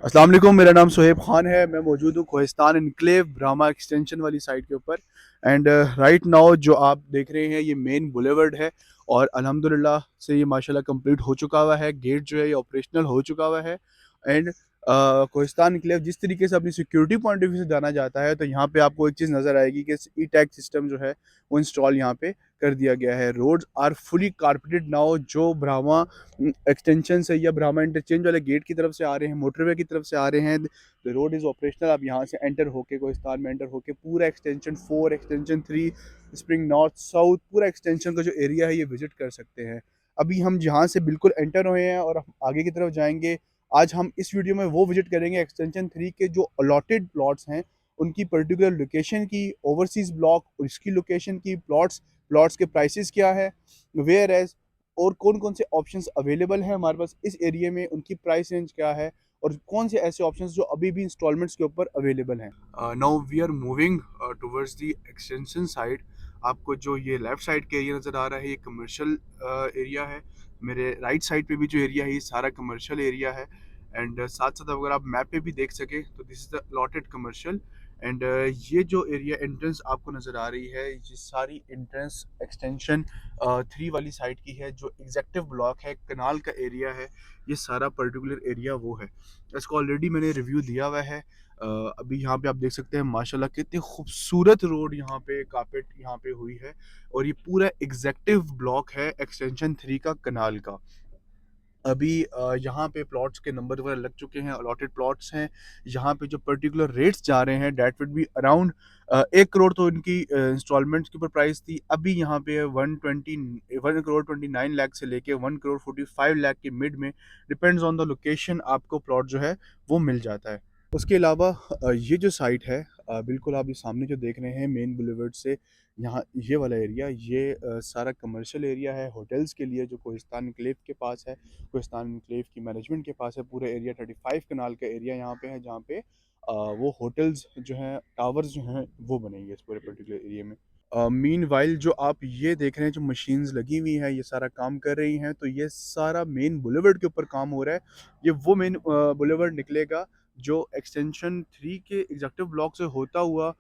अस्सलाम वालेकुम, मेरा नाम सुहेब खान है। मैं मौजूद हूँ कोहिस्तान इनक्लेव ब्राह्मा एक्सटेंशन वाली साइड के ऊपर। एंड राइट नाउ जो आप देख रहे हैं ये मेन बुलेवर्ड है। और अल्हम्दुलिल्लाह से ये माशाल्लाह कंप्लीट हो चुका हुआ है। गेट जो है ये ऑपरेशनल हो चुका हुआ है। एंड कोहिस्तान इनक्लेव जिस तरीके से अपनी सिक्योरिटी पॉइंट ऑफ व्यू से जाना जाता है, तो यहाँ पे आपको एक चीज़ नज़र आएगी कि ई टैग सिस्टम जो है वो इंस्टॉल यहाँ पे कर दिया गया है। Roads are fully carpeted now. जो ब्राह्मा एक्सटेंशन से या ब्राह्मा इंटरचेंज वाले गेट की तरफ से आ रहे हैं, मोटरवे की तरफ से आ रहे हैं, द रोड इज़ ऑपरेशनल। आप यहाँ से एंटर होके कोहिस्तान में एंटर होके पूरा extension 4, extension 3, spring north south, पूरा एक्सटेंशन का जो एरिया है ये विजिट कर सकते हैं। अभी हम जहाँ से बिल्कुल एंटर हुए हैं और हम आगे की तरफ जाएंगे। आज हम इस वीडियो में वो विजिट करेंगे एक्सटेंशन 3 के जो अलॉटेड प्लॉट्स हैं उनकी पर्टिकुलर लोकेशन की, ओवरसीज ब्लॉक और इसकी लोकेशन की, प्लॉट्स प्लॉट्स के प्राइसेस क्या है, वेयर एज और कौन कौन से ऑप्शंस अवेलेबल हैं हमारे पास इस एरिया में, उनकी प्राइस रेंज क्या है और कौन से ऐसे ऑप्शंस जो अभी भी इंस्टॉलमेंट्स के ऊपर अवेलेबल हैं। Now we are moving towards the extension side. आपको जो ये लेफ्ट साइड का एरिया नज़र आ रहा है ये कमर्शियल एरिया है। मेरे राइट साइड पे भी जो एरिया है ये सारा कमर्शियल एरिया है। एंड साथ साथ अगर आप मैप पे भी देख सकें तो this is the allotted commercial. And ये जो एरिया एंट्रेंस आपको नज़र आ रही है ये सारी एंट्रेंस एक्सटेंशन 3 वाली साइड की है। जो एग्जेक्टिव ब्लॉक है, कनाल का एरिया है, ये सारा पर्टिकुलर एरिया वो है। इसको ऑलरेडी मैंने रिव्यू दिया हुआ है। अभी यहाँ पे आप देख सकते हैं माशाल्लाह कितनी खूबसूरत रोड यहाँ पे कारपेट यहाँ पे हुई है। और ये पूरा एग्जेक्टिव ब्लॉक है एक्सटेंशन 3 का, कनाल का। अभी यहाँ पे प्लॉट्स के नंबर वगैरह लग चुके हैं, अलॉटेड प्लॉट्स हैं। यहाँ पे जो पर्टिकुलर रेट्स जा रहे हैं that would be around 1 crore तो इनकी इंस्टॉलमेंट्स के ऊपर प्राइस थी। अभी यहाँ पे 1 करोड़ 29 लाख से लेके 1 करोड़ 45 लाख के मिड में, डिपेंड्स ऑन द लोकेशन, आपको प्लॉट जो है वो मिल जाता है। उसके अलावा ये जो साइट है, बिल्कुल आप ये सामने जो देख रहे हैं मेन बुलेवर्ड से, यहाँ ये वाला एरिया ये सारा कमर्शियल एरिया है होटल्स के लिए, जो कोहिस्तान एन्क्लेव के पास है। कोहिस्तान एन्क्लेव की मैनेजमेंट के पास है पूरा एरिया। 35 कनाल का एरिया यहाँ पे है जहाँ पे वो होटल्स जो हैं, टावर्स जो हैं वो बनेंगे इस पूरे पर्टिकुलर एरिया में। मीन वाइल जो आप ये देख रहे हैं जो मशीन्स लगी हुई हैं ये सारा काम कर रही हैं, तो ये सारा मेन बुलेवर्ड के ऊपर काम हो रहा है। ये वो मेन बुलेवर्ड निकलेगा जो एक्सटेंशन 3 के एग्जेक्टिव ब्लॉक से होता हुआ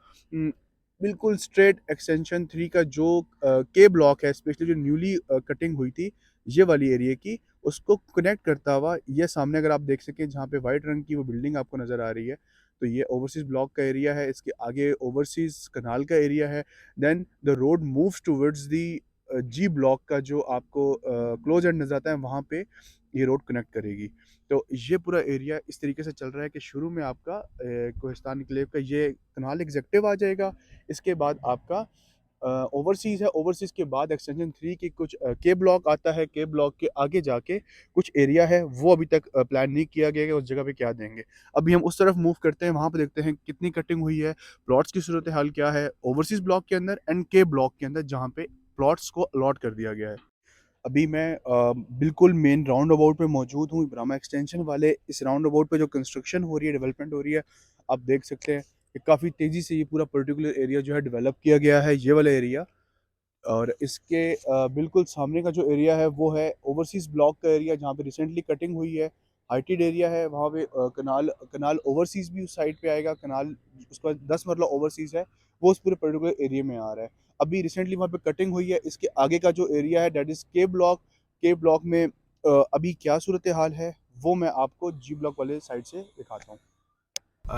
बिल्कुल स्ट्रेट एक्सटेंशन 3 का जो के ब्लॉक है, स्पेशली जो न्यूली कटिंग हुई थी ये वाली एरिया की, उसको कनेक्ट करता हुआ ये सामने अगर आप देख सकें जहाँ पे वाइट रंग की वो बिल्डिंग आपको नज़र आ रही है, तो ये ओवरसीज़ ब्लॉक का एरिया है। इसके आगे ओवरसीज़ कनाल का एरिया है। Then the road moves towards the G block का जो आपको क्लोज एंड नज़र आता है, वहाँ पे ये रोड कनेक्ट करेगी। तो ये पूरा एरिया इस तरीके से चल रहा है कि शुरू में आपका कोहिस्तान एन्क्लेव का ये कनाल एग्जेक्टिव आ जाएगा। इसके बाद आपका ओवरसीज़ है। ओवरसीज़ के बाद एक्सटेंशन 3 की कुछ के ब्लॉक आता है। के ब्लॉक के आगे जाके कुछ एरिया है वो अभी तक प्लान नहीं किया गया है कि उस जगह पे क्या देंगे। अभी हम उस तरफ मूव करते हैं, वहाँ पे देखते हैं कितनी कटिंग हुई है, प्लॉट्स की सूरत हाल क्या है ओवरसीज़ ब्लॉक के अंदर एंड के ब्लॉक के अंदर जहाँ पे प्लॉट्स को अलॉट कर दिया गया है। अभी मैं बिल्कुल मेन राउंड अबाउट पे मौजूद हूँ, ब्राह्मा एक्सटेंशन वाले इस राउंड अबाउट पे जो कंस्ट्रक्शन हो रही है, डेवलपमेंट हो रही है, आप देख सकते हैं कि काफ़ी तेज़ी से ये पूरा पर्टिकुलर एरिया जो है डेवलप किया गया है, ये वाला एरिया। और इसके बिल्कुल सामने का जो एरिया है वो है ओवरसीज़ ब्लॉक का एरिया जहाँ पे रिसेंटली कटिंग हुई है। हाइटेड एरिया है वहाँ पे कनाल कनाल ओवरसीज़ भी उस साइड पे आएगा। कनाल उसका 10 मरला ओवरसीज़ है, वो उस पूरे पर्टिकुलर एरिया में आ रहा है। अभी रिसेंटली वहाँ पे कटिंग हुई है। इसके आगे का जो एरिया है दैट इज़ के ब्लॉक। के ब्लॉक में अभी क्या सूरत हाल है वो मैं आपको जी ब्लॉक वाले साइड से दिखाता हूँ।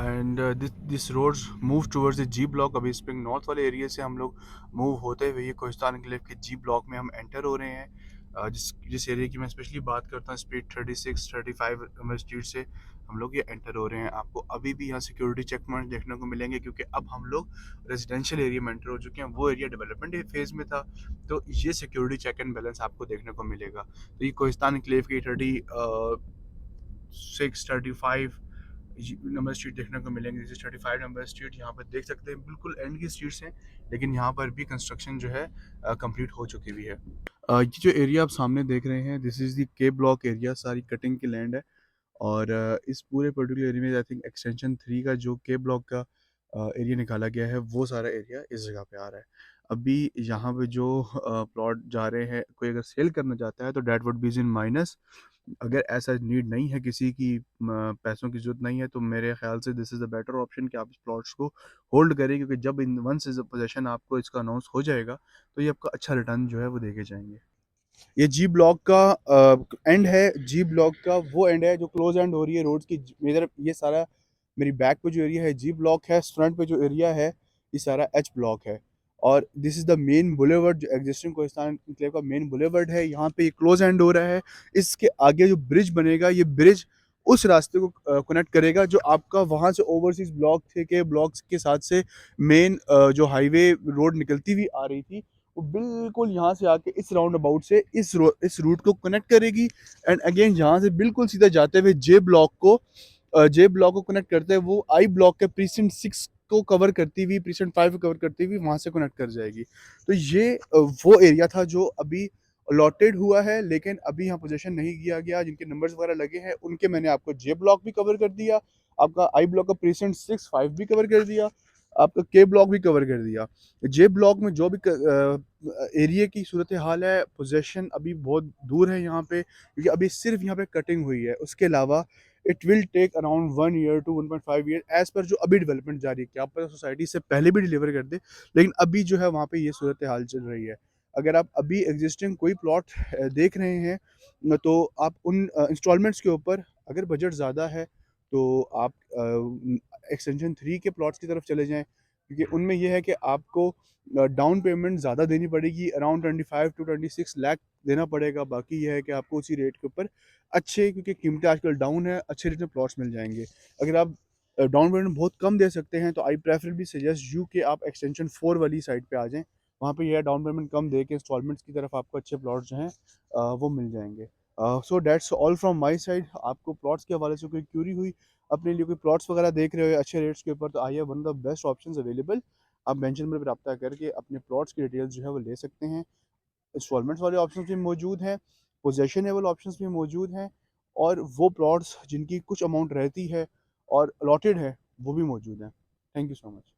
And this roads move towards the G block. अभी स्प्रिंग नॉर्थ वाले एरिया से हम लोग मूव होते हुए ये कोहिस्तान एन्क्लेव के जी ब्लॉक में हम एंटर हो रहे हैं। जिस जिस एरिया की मैं स्पेशली बात करता हूँ, स्ट्रीट 36 35 नंबर स्ट्रीट से हम लोग ये एंटर हो रहे हैं। आपको अभी भी यहाँ सिक्योरिटी चेक पॉइंट देखने को मिलेंगे क्योंकि अब हम लोग रेजिडेंशियल एरिया में एंटर हो चुके हैं। वो एरिया डेवलपमेंट फेज़ में था, तो ये सिक्योरिटी चेक एंड बैलेंस आपको देखने को मिलेगा। तो ये कोहिस्तान एन्क्लेव की 35 नंबर स्ट्रीट देखने को मिलेंगे। जैसे 35 नंबर स्ट्रीट यहाँ पर देख सकते हैं, बिल्कुल एंड की स्ट्रीट्स हैं, लेकिन यहाँ पर भी कंस्ट्रक्शन जो है कंप्लीट हो चुकी हुई है। ये जो एरिया आप सामने देख रहे हैं दिस इज़ दी के ब्लॉक एरिया, सारी कटिंग की लैंड है। और इस पूरे पर्टिकुलर एरिया में आई थिंक एक्सटेंशन 3 का जो के ब्लॉक का एरिया निकाला गया है वो सारा एरिया इस जगह पे आ रहा है। अभी यहाँ पे जो प्लॉट जा रहे हैं, कोई अगर सेल करना चाहता है तो that would be in minus. अगर ऐसा नीड नहीं है किसी की पैसों की ज़रूरत नहीं है, तो मेरे ख़्याल से this is the better option कि आप इस प्लॉट्स को होल्ड करें, क्योंकि जब इन वंस इज़ अ पोज़ेशन आपको इसका अनाउंस हो जाएगा, तो ये आपका अच्छा रिटर्न जो है वो देके जाएँगे। ये जी ब्लॉक का एंड है। जी ब्लॉक का वो एंड है जो क्लोज एंड हो रही है रोड की मेरी तरफ। ये सारा मेरी बैक पे जो एरिया है जी ब्लॉक है, फ्रंट पे जो एरिया है ये सारा एच ब्लॉक है। और this is the main boulevard जो एग्जिस्टिंग कोहिस्तान एन्क्लेव का मेन बुलेवर्ड है, यहाँ पे ये क्लोज एंड हो रहा है। इसके आगे जो ब्रिज बनेगा, ये ब्रिज उस रास्ते को कनेक्ट करेगा जो आपका वहाँ से ओवरसीज ब्लॉक थे के ब्लॉक्स के साथ से मेन जो हाईवे रोड निकलती हुई आ रही थी, वो बिल्कुल यहाँ से आके इस राउंड अबाउट से इस रूट को कनेक्ट करेगी। एंड अगेन यहाँ से बिल्कुल सीधा जाते हुए जे ब्लॉक को कनेक्ट करते हुए वो आई ब्लॉक के प्रीसिंट 6 को कवर करती हुई, प्रीसिंट 5 को कवर करती हुई वहाँ से कनेक्ट कर जाएगी। तो ये वो एरिया था जो अभी अलॉटेड हुआ है, लेकिन अभी यहाँ पोजीशन नहीं किया गया। जिनके नंबर्स वगैरह लगे हैं उनके मैंने आपको जे ब्लॉक भी कवर कर दिया, आपका आई ब्लॉक का प्रीसिंट 6 5 भी कवर कर दिया, आपका के ब्लॉक भी कवर कर दिया। जे ब्लॉक में जो भी एरिया की सूरत हाल है, पोजेशन अभी बहुत दूर है यहाँ पे, क्योंकि अभी सिर्फ यहाँ पे कटिंग हुई है। उसके अलावा it will take around 1 year to 1.5 year as per जो अभी डेवलपमेंट जारी है। क्या पता सोसाइटी से पहले भी डिलीवर कर दे, लेकिन अभी जो है वहाँ पे ये सूरत हाल चल रही है। अगर आप अभी एग्जिस्टिंग कोई प्लॉट देख रहे हैं तो आप उन इंस्टॉलमेंट्स के ऊपर, अगर बजट ज़्यादा है तो आप एक्सटेंशन 3 के प्लॉट्स की तरफ चले जाएँ, क्योंकि उनमें ये है कि आपको डाउन पेमेंट ज़्यादा देनी पड़ेगी, अराउंड 25 टू 26 लाख देना पड़ेगा। बाकी ये है कि आपको उसी रेट के ऊपर अच्छे, क्योंकि कीमतें आजकल डाउन है, अच्छे रेट में प्लॉट्स मिल जाएँगे। अगर आप डाउन पेमेंट बहुत कम दे सकते हैं तो आई प्रेफरेबली सजेस्ट यू कि आप एक्सटेंशन 4 वाली साइड पे आ जाएँ। वहाँ पे ये है डाउन पेमेंट कम दे के इंस्टॉलमेंट्स की तरफ आपको अच्छे प्लॉट्स जो हैं वो मिल जाएँगे। So that's all from my side. आपको प्लॉट्स के हवाले से कोई क्यूरी हुई, अपने लिए कोई प्लॉट्स वगैरह देख रहे हो अच्छे रेट्स के ऊपर, तो I have one of the best options available. आप मेंशन नंबर पे रब्ता करके अपने प्लॉट्स की डिटेल्स जो है वो ले सकते हैं। इंस्टॉलमेंट्स वाले ऑप्शंस भी मौजूद हैं, पोजेशनेबल ऑप्शंस भी मौजूद हैं, और वो प्लॉट्स जिनकी कुछ अमाउंट रहती है और अलॉटेड है वो भी मौजूद हैं। Thank you so much.